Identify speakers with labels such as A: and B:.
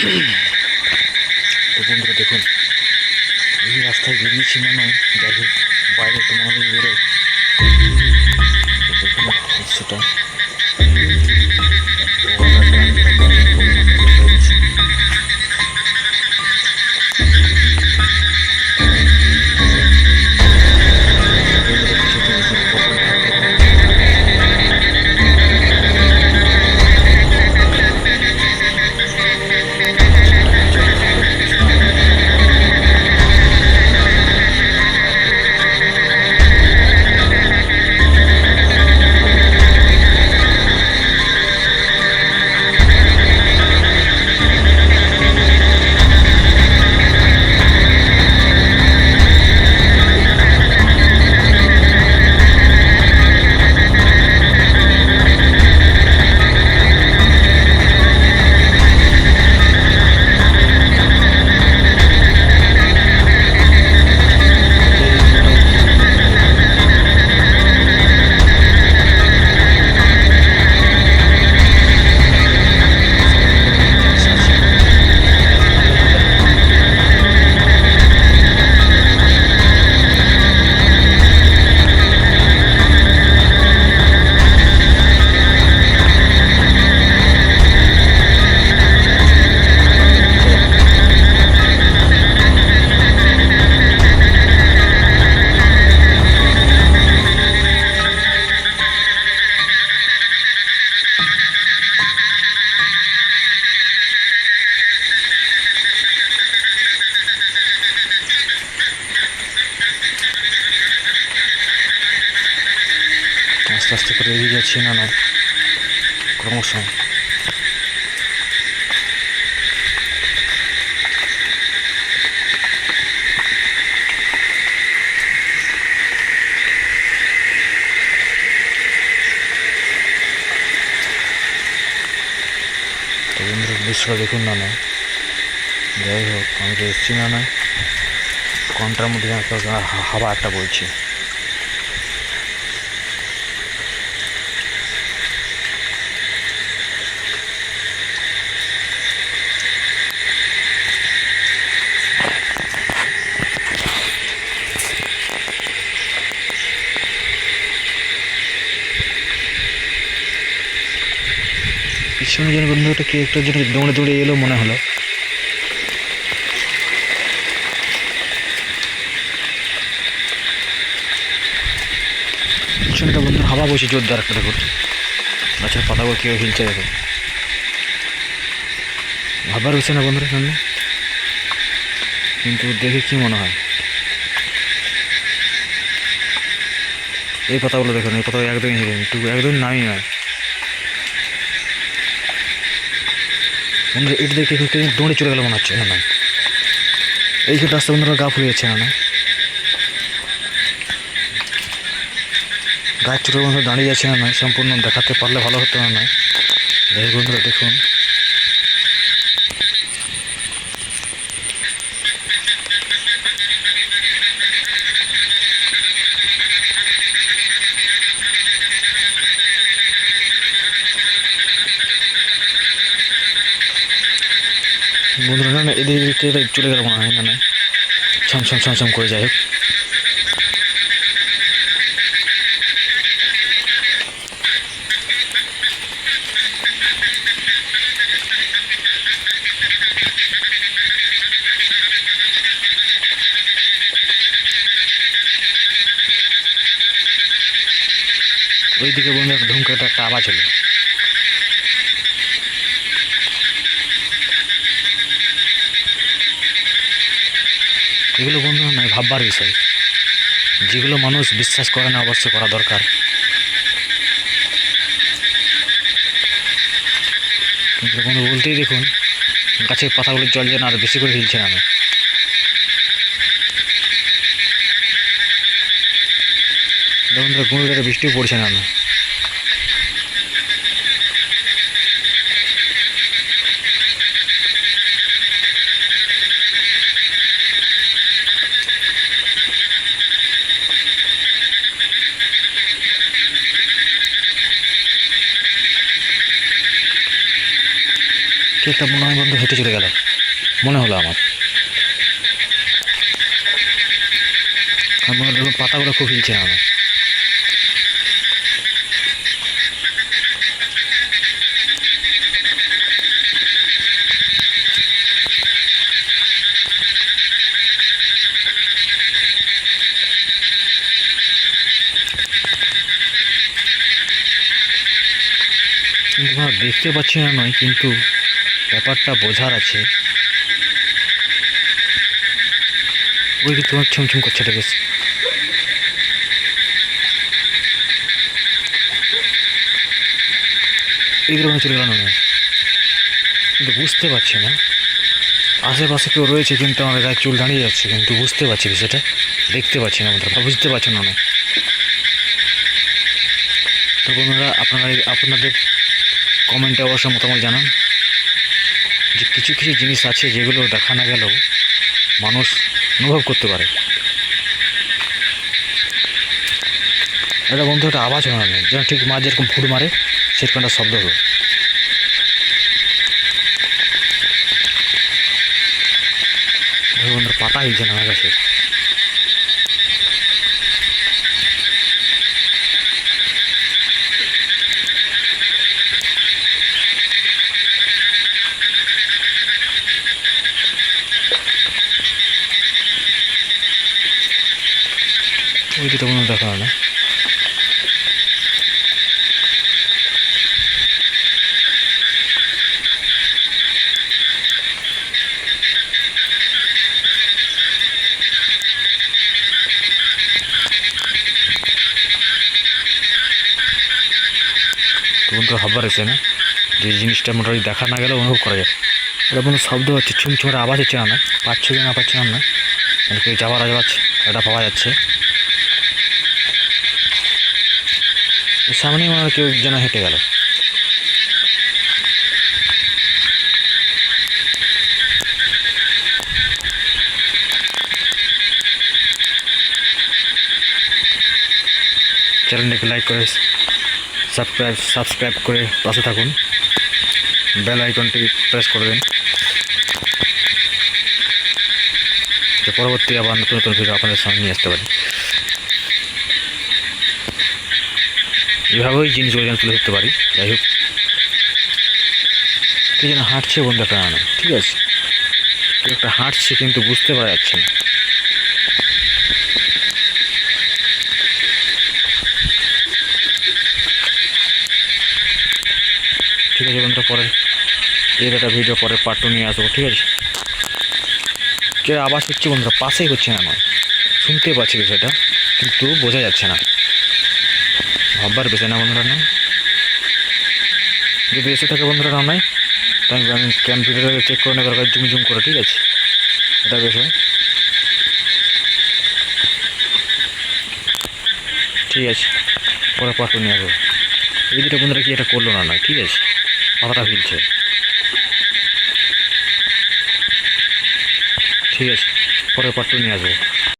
A: তো বন্ধুরা দেখুন, এই রাস্তায় বেরিয়েছি মানে যাই হোক বাইরে একটু মনে বেরোয়। দেখুন দৃশ্যটা আস্তে আস্তে করে এগিয়ে যাচ্ছি না নয় ক্রমশ। তো বন্ধুরা দৃশ্যটা দেখুন না নয়, যাই হোক আমি তো এসছি না নয়, ঘন্টার মধ্যে একটা হাওয়া একটা বইছে। পিছনে যেন বন্ধুটা কি একটা যেন দৌড়ে দৌড়ে এলো মনে হলো। পিছনেটা বন্ধুর হাওয়া বসে জোরদার একটা, দেখুন গাছের পাতাগুলো কীভাবে হিলছে দেখুন। ভাবার হচ্ছে না বন্ধুরা সামনে, কিন্তু দেখে কি মনে হয় এই পাতাগুলো দেখুন, এই পাতাগুলো একদমই হিলেনি, একটু একদমই নামই নয় বন্ধুরা। এটা দেখে দৌড়ে চলে গেল মনে হচ্ছে না নয়, এইখানে রাস্তা বন্ধুরা গা ফুলে যাচ্ছে না নয়, গাছ ছোটো বন্ধু দাঁড়িয়ে যাচ্ছে না নয়, সম্পূর্ণ দেখাতে পারলে ভালো হতো না নয়। যাই বন্ধুরা দেখুন বন্ধুরা, না না এদিকে চলে গেল মনে হয় না নয়, ছমছম ছমছম করে। যাই হোক ওইদিকে বন্ধু একটা ধুমকেটা একটা আওয়াজ হলো। এগুলো বন্ধু নয় ভাববার বিষয়, যেগুলো মানুষ বিশ্বাস করে না অবশ্যই করা দরকার। কিন্তু বন্ধু বলতেই দেখুন গাছের পাতাগুলো জল যেন আর বেশি করে হিলছে না। বন্ধুরা গুঁড়ো বৃষ্টিও পড়ছে না। কি একটা মনে হয় বন্ধু হেঁটে চলে গেল, মনে হলো আমার। আর মনে হলো পাতাগুলো খুব হিলছে না আমার। কিন্তু দেখতে পাচ্ছি না নয়, কিন্তু ব্যাপারটা বোঝার আছে। ওই দিকে তোমার ছুমছুম করছে এটা বেশ। এইগুলো চলে গেল না, কিন্তু বুঝতে পারছি না আশেপাশে কেউ রয়েছে, কিন্তু আমার গায়ে চুল দাঁড়িয়ে যাচ্ছে, কিন্তু বুঝতে পারছি বিষয়টা, দেখতে পাচ্ছি না বন্ধুরা, বুঝতে পারছি না। তো বন্ধুরা আপনাদের কমেন্টে অবশ্যই মতামত জানান যে কিছু কিছু জিনিস আছে যেগুলো দেখা না গেলেও মানুষ অনুভব করতে পারে। এটা বন্ধু একটা আওয়াজ হলো না, যেন ঠিক মাছ যেরকম ফুট মারে সেরকম একটা শব্দ হলো। বন্ধুরা পাতা হিলছে না আমার কাছে। ওই দিকে কোনো দেখা হয় না। তখন তো ভাববার আছে না যে জিনিসটা মোটামুটি দেখা না গেলে অনুভব করা যায়। এটা কোনো শব্দ হচ্ছে, ছুমছুমের আওয়াজ হচ্ছে না, পাচ্ছ কি না পাচ্ছিলাম না, কেউ যাওয়ার আওয়াজ এটা পাওয়া যাচ্ছে। সামনেই মনে হয় কেউ যেন হেঁটে গেল। চ্যানেলটাকে লাইক করে সাবস্ক্রাইব করে পাশে থাকুন, বেল আইকনটি প্রেস করে দিন, যে পরবর্তী আবার নতুন নতুন ভিডিও আপনাদের সামনে নিয়ে আসতে পারি। এভাবেই জিনিসগুলো যেন তুলে ধরতে পারি। যাই হোক, কি যেন হাঁটছে বন্ধু একটা না, ঠিক আছে, কেউ একটা হাঁটছে কিন্তু বুঝতে পারা যাচ্ছে না। ঠিক আছে বন্ধুরা, পরে এর একটা ভিডিও পরে পার্ট 2 নিয়ে আসবো, ঠিক আছে। যে আওয়াজ হচ্ছে বন্ধুরা পাশেই হচ্ছে না, নয় শুনতে পাচ্ছি বিষয়টা, কিন্তু বোঝা যাচ্ছে না। ভাববার বিষয় না বন্ধুরা, নয় যদি এসে থাকে বন্ধুরা না নয়, তাই আমি কম্পিউটারে চেক করে নেবার জুম করে, ঠিক আছে, এটা বিষয়। ঠিক আছে, পরে পার্ট 2 নিয়ে আসবো। এই দুটো বন্ধুরা কি এটা করলো না নয়, ঠিক আছে, পাতাটা হিলছে। ঠিক আছে, পরে পার্ট 2 নিয়ে আসবো।